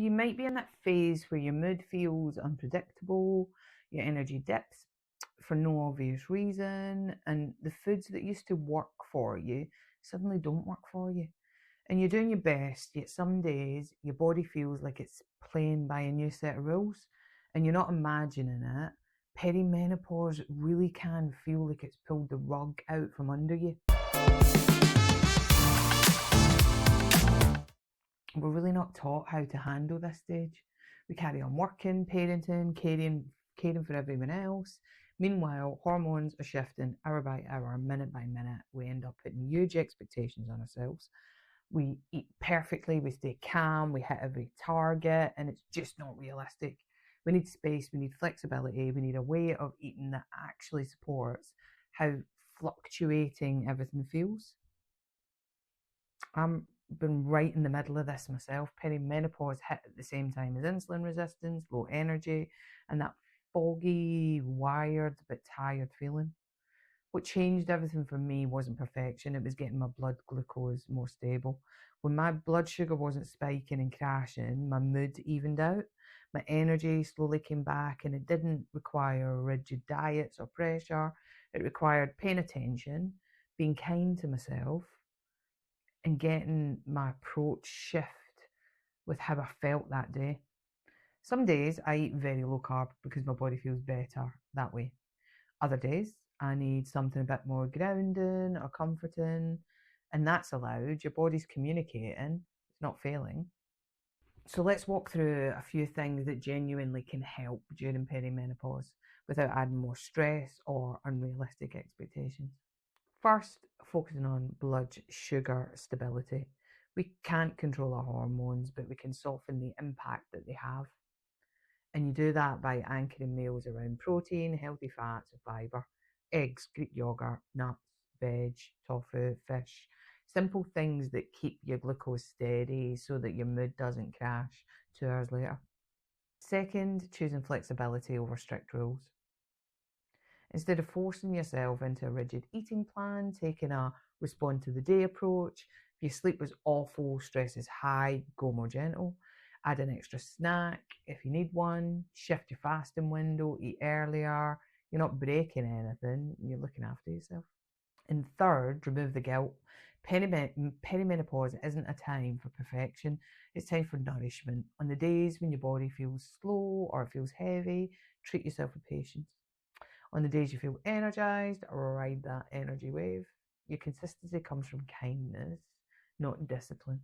You might be in that phase where your mood feels unpredictable, your energy dips for no obvious reason, and the foods that used to work for you suddenly don't work for you. And you're doing your best, yet some days your body feels like it's playing by a new set of rules and you're not imagining it. Perimenopause really can feel like it's pulled the rug out from under you. We're really not taught how to handle this stage. We carry on working, parenting, caring for everyone else. Meanwhile, hormones are shifting hour by hour, minute by minute. We end up putting huge expectations on ourselves. We eat perfectly, we stay calm, we hit every target, and it's just not realistic. We need space, we need flexibility, we need a way of eating that actually supports how fluctuating everything feels. I'm been right in the middle of this myself. Perimenopause hit at the same time as insulin resistance, low energy, and that foggy, wired, but tired feeling. What changed everything for me wasn't perfection, it was getting my blood glucose more stable. When my blood sugar wasn't spiking and crashing, my mood evened out, my energy slowly came back, and it didn't require rigid diets or pressure. It required paying attention, being kind to myself, and getting my approach shift with how I felt that day. Some days I eat very low carb because my body feels better that way. Other days I need something a bit more grounding or comforting, and that's allowed. Your body's communicating, it's not failing. So let's walk through a few things that genuinely can help during perimenopause without adding more stress or unrealistic expectations. First, focusing on blood sugar stability. We can't control our hormones, but we can soften the impact that they have. And you do that by anchoring meals around protein, healthy fats, and fibre, eggs, Greek yogurt, nuts, veg, tofu, fish. Simple things that keep your glucose steady so that your mood doesn't crash 2 hours later. Second, choosing flexibility over strict rules. Instead of forcing yourself into a rigid eating plan, taking a respond to the day approach. If your sleep was awful, stress is high, go more gentle. Add an extra snack if you need one. Shift your fasting window, eat earlier. You're not breaking anything, you're looking after yourself. And third, remove the guilt. Perimenopause isn't a time for perfection, it's time for nourishment. On the days when your body feels slow or it feels heavy, treat yourself with patience. On the days you feel energized, ride that energy wave. Your consistency comes from kindness, not discipline.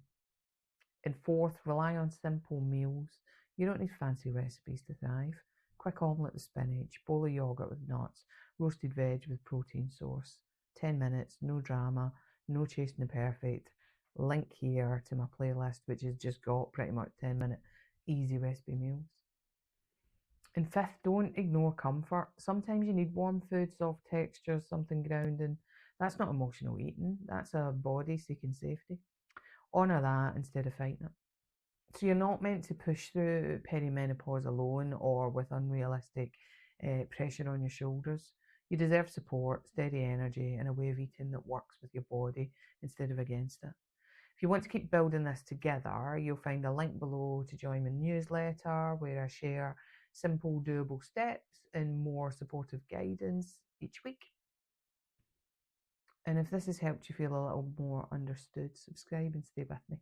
And fourth, rely on simple meals. You don't need fancy recipes to thrive. Quick omelette with spinach, bowl of yogurt with nuts, roasted veg with protein source. 10 minutes, no drama, no chasing the perfect. Link here to my playlist, which has just got pretty much 10-minute easy recipe meals. And fifth, don't ignore comfort. Sometimes you need warm food, soft textures, something grounding. That's not emotional eating, that's a body seeking safety. Honour that instead of fighting it. So you're not meant to push through perimenopause alone or with unrealistic pressure on your shoulders. You deserve support, steady energy, and a way of eating that works with your body instead of against it. If you want to keep building this together, you'll find a link below to join my newsletter where I share simple, doable steps and more supportive guidance each week. And if this has helped you feel a little more understood, subscribe and stay with me.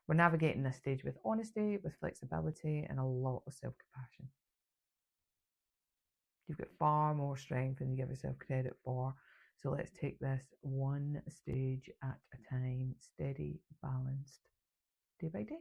We're navigating this stage with honesty, with flexibility, and a lot of self-compassion. You've got far more strength than you give yourself credit for. So let's take this one stage at a time, steady, balanced, day by day.